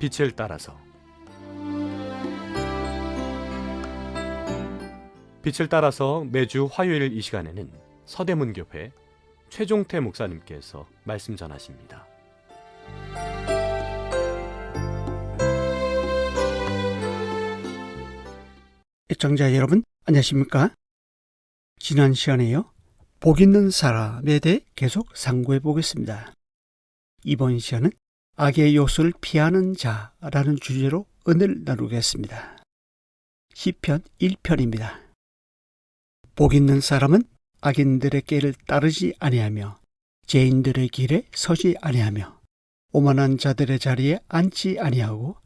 빛을 따라서. 빛을 따라서 매주 화요일 이 시간에는 서대문교회 최종태 목사님께서 말씀 전하십니다. 애청자 여러분, 안녕하십니까? 지난 시간에요, 복 있는 사람에 대해 계속 상고해 보겠습니다. 이번 시간은 악의 요소를 피하는 자라는 주제로 은혜를 나누겠습니다. 시편 1편입니다. 복 있는 사람은 악인들의 길을 따르지 아니하며 죄인들의 길에 서지 아니하며 오만한 자들의 자리에 앉지 아니하고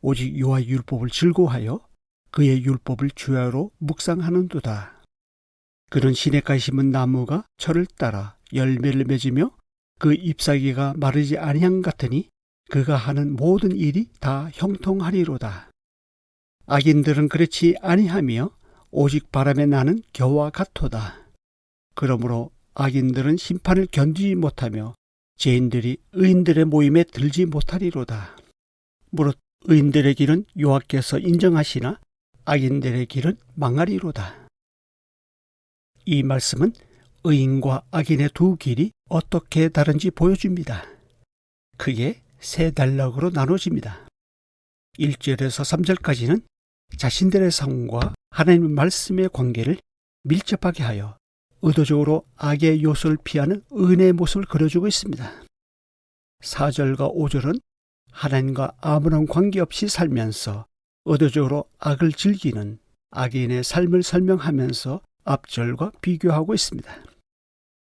오직 여호와의 율법을 즐거워하여 그의 율법을 주야로 묵상하는도다. 그는 시냇가에 심은 나무가 철을 따라 열매를 맺으며 그 잎사귀가 마르지 아니함 같으니 그가 하는 모든 일이 다 형통하리로다. 악인들은 그렇지 아니하며 오직 바람에 나는 겨와 같도다. 그러므로 악인들은 심판을 견디지 못하며 죄인들이 의인들의 모임에 들지 못하리로다. 무릇 의인들의 길은 여호와께서 인정하시나 악인들의 길은 망하리로다. 이 말씀은 의인과 악인의 두 길이 어떻게 다른지 보여줍니다. 크게 세 단락으로 나눠집니다. 1절에서 3절까지는 자신들의 삶과 하나님의 말씀의 관계를 밀접하게 하여 의도적으로 악의 요소를 피하는 의인의 모습을 그려주고 있습니다. 4절과 5절은 하나님과 아무런 관계없이 살면서 의도적으로 악을 즐기는 악인의 삶을 설명하면서 앞절과 비교하고 있습니다.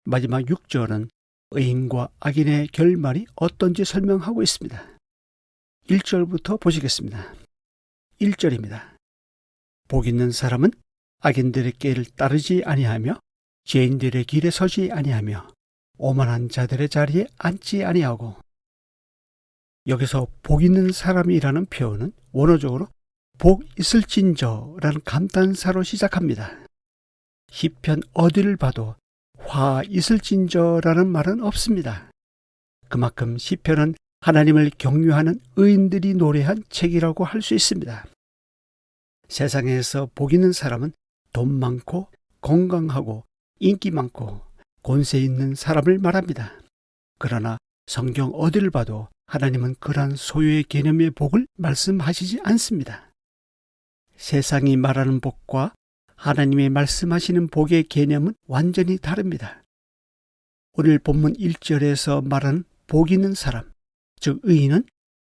마지막 6절은 의인과 악인의 결말이 어떤지 설명하고 있습니다. 1절부터 보시겠습니다. 1절입니다. 복 있는 사람은 악인들의 길을 따르지 아니하며 죄인들의 길에 서지 아니하며 오만한 자들의 자리에 앉지 아니하고. 여기서 복 있는 사람이라는 표현은 원어적으로 복 있을진저라는 감탄사로 시작합니다. 시편 어디를 봐도 화 있을진저라는 말은 없습니다. 그만큼 시편은 하나님을 경유하는 의인들이 노래한 책이라고 할 수 있습니다. 세상에서 복 있는 사람은 돈 많고 건강하고 인기 많고 권세 있는 사람을 말합니다. 그러나 성경 어디를 봐도 하나님은 그러한 소유의 개념의 복을 말씀하시지 않습니다. 세상이 말하는 복과 하나님의 말씀하시는 복의 개념은 완전히 다릅니다. 오늘 본문 1절에서 말하는 복 있는 사람, 즉 의인은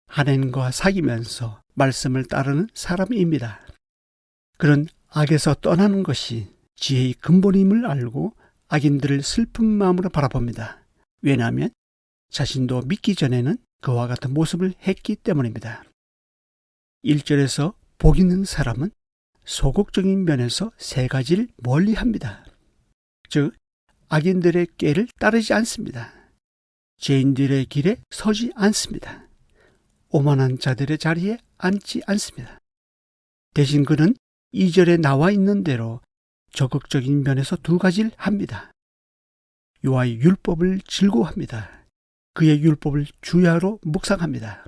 하나님과 사귀면서 말씀을 따르는 사람입니다. 그런 악에서 떠나는 것이 지혜의 근본임을 알고 악인들을 슬픈 마음으로 바라봅니다. 왜냐하면 자신도 믿기 전에는 그와 같은 모습을 했기 때문입니다. 1절에서 복 있는 사람은 소극적인 면에서 세 가지를 멀리합니다. 즉 악인들의 꾀를 따르지 않습니다. 죄인들의 길에 서지 않습니다. 오만한 자들의 자리에 앉지 않습니다. 대신 그는 2절에 나와 있는 대로 적극적인 면에서 두 가지를 합니다. 여호와의 율법을 즐거워합니다. 그의 율법을 주야로 묵상합니다.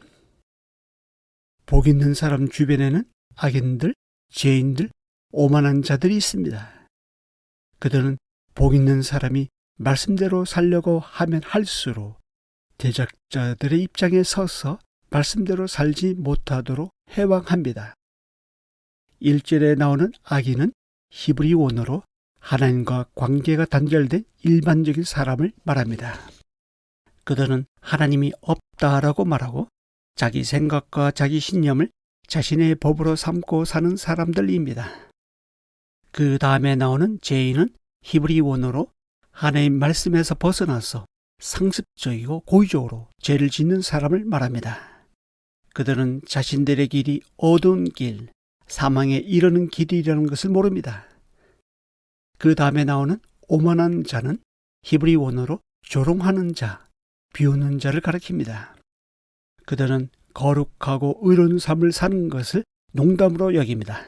복 있는 사람 주변에는 악인들, 죄인들, 오만한 자들이 있습니다. 그들은 복 있는 사람이 말씀대로 살려고 하면 할수록 대적자들의 입장에 서서 말씀대로 살지 못하도록 해왕합니다. 1절에 나오는 악인은 히브리 원어로 하나님과 관계가 단절된 일반적인 사람을 말합니다. 그들은 하나님이 없다라고 말하고 자기 생각과 자기 신념을 자신의 법으로 삼고 사는 사람들입니다. 그 다음에 나오는 죄인은 히브리 원어로 하나님 말씀에서 벗어나서 상습적이고 고의적으로 죄를 짓는 사람을 말합니다. 그들은 자신들의 길이 어두운 길, 사망에 이르는 길이라는 것을 모릅니다. 그 다음에 나오는 오만한 자는 히브리 원어로 조롱하는 자, 비웃는 자를 가리킵니다. 그들은 거룩하고 의로운 삶을 사는 것을 농담으로 여깁니다.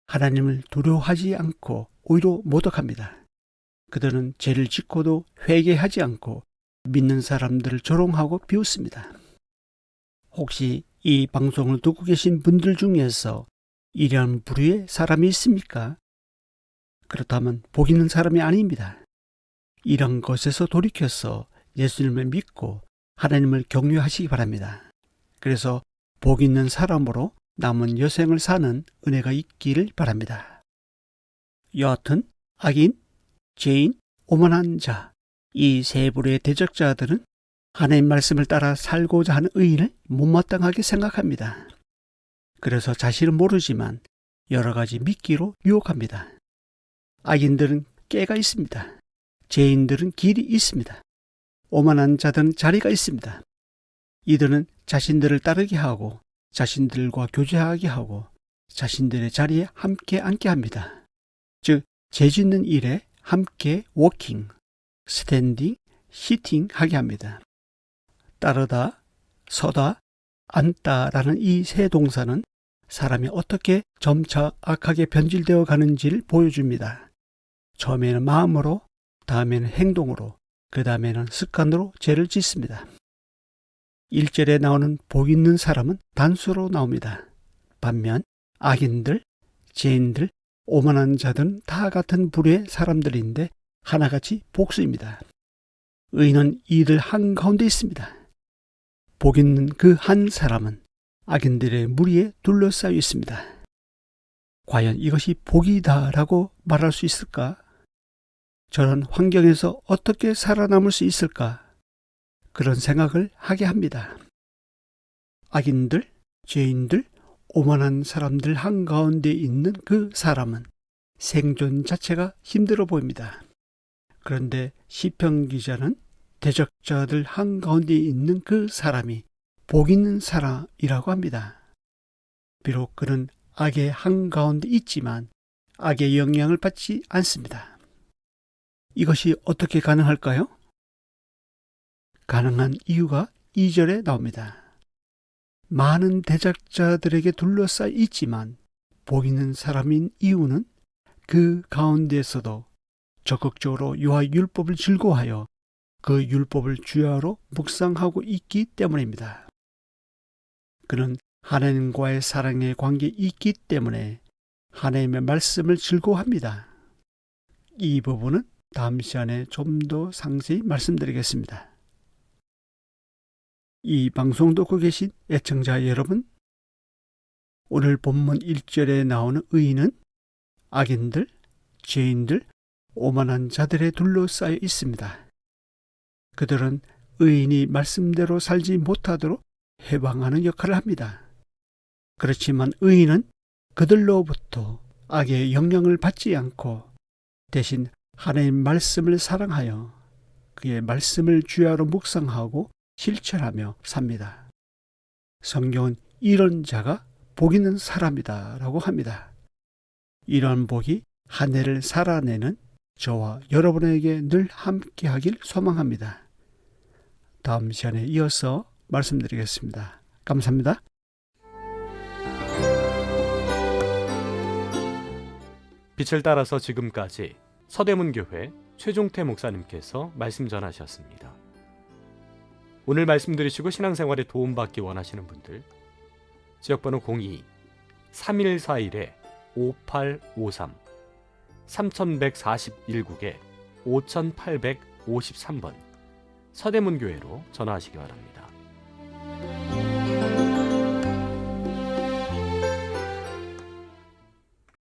하나님을 두려워하지 않고 오히려 모독합니다. 그들은 죄를 짓고도 회개하지 않고 믿는 사람들을 조롱하고 비웃습니다. 혹시 이 방송을 듣고 계신 분들 중에서 이러한 부류의 사람이 있습니까? 그렇다면 복 있는 사람이 아닙니다. 이런 것에서 돌이켜서 예수님을 믿고 하나님을 경외하시기 바랍니다. 그래서 복 있는 사람으로 남은 여생을 사는 은혜가 있기를 바랍니다. 여하튼 악인, 죄인, 오만한 자, 이 세 부류의 대적자들은 하나님 말씀을 따라 살고자 하는 의인을 못마땅하게 생각합니다. 그래서 자신은 모르지만 여러 가지 미끼로 유혹합니다. 악인들은 깨가 있습니다. 죄인들은 길이 있습니다. 오만한 자들은 자리가 있습니다. 이들은 자신들을 따르게 하고 자신들과 교제하게 하고 자신들의 자리에 함께 앉게 합니다. 즉, 죄짓는 일에 함께 워킹, 스탠딩, 시팅 하게 합니다. 따르다, 서다, 앉다라는 이 세 동사는 사람이 어떻게 점차 악하게 변질되어 가는지를 보여줍니다. 처음에는 마음으로, 다음에는 행동으로, 그 다음에는 습관으로 죄를 짓습니다. 1절에 나오는 복 있는 사람은 단수로 나옵니다. 반면 악인들, 죄인들, 오만한 자들은 다 같은 부류의 사람들인데 하나같이 복수입니다. 의인은 이들 한가운데 있습니다. 복 있는 그 한 사람은 악인들의 무리에 둘러싸여 있습니다. 과연 이것이 복이다라고 말할 수 있을까? 저런 환경에서 어떻게 살아남을 수 있을까? 그런 생각을 하게 합니다. 악인들, 죄인들, 오만한 사람들 한가운데 있는 그 사람은 생존 자체가 힘들어 보입니다. 그런데 시편 기자는 대적자들 한가운데 있는 그 사람이 복 있는 사람이라고 합니다. 비록 그는 악의 한가운데 있지만 악의 영향을 받지 않습니다. 이것이 어떻게 가능할까요? 가능한 이유가 2절에 나옵니다. 많은 대적자들에게 둘러싸여 있지만 복 있는 사람인 이유는 그 가운데에서도 적극적으로 여호와의 율법을 즐거워하여 그 율법을 주야로 묵상하고 있기 때문입니다. 그는 하나님과의 사랑의 관계에 있기 때문에 하나님의 말씀을 즐거워합니다. 이 부분은 다음 시간에 좀 더 상세히 말씀드리겠습니다. 이 방송 듣고 계신 애청자 여러분, 오늘 본문 1절에 나오는 의인은 악인들, 죄인들, 오만한 자들에 둘러싸여 있습니다. 그들은 의인이 말씀대로 살지 못하도록 해방하는 역할을 합니다. 그렇지만 의인은 그들로부터 악의 영향을 받지 않고 대신 하나님 말씀을 사랑하여 그의 말씀을 주야로 묵상하고 실천하며 삽니다. 성경은 이런 자가 복 있는 사람이다 라고 합니다. 이런 복이 한 해를 살아내는 저와 여러분에게 늘 함께하길 소망합니다. 다음 시간에 이어서 말씀드리겠습니다. 감사합니다. 빛을 따라서 지금까지 서대문교회 최종태 목사님께서 말씀 전하셨습니다. 오늘 말씀 들으시고 신앙생활에 도움받기 원하시는 분들, 지역번호 02-3141-5853 3141국에 5853번 서대문교회로 전화하시기 바랍니다.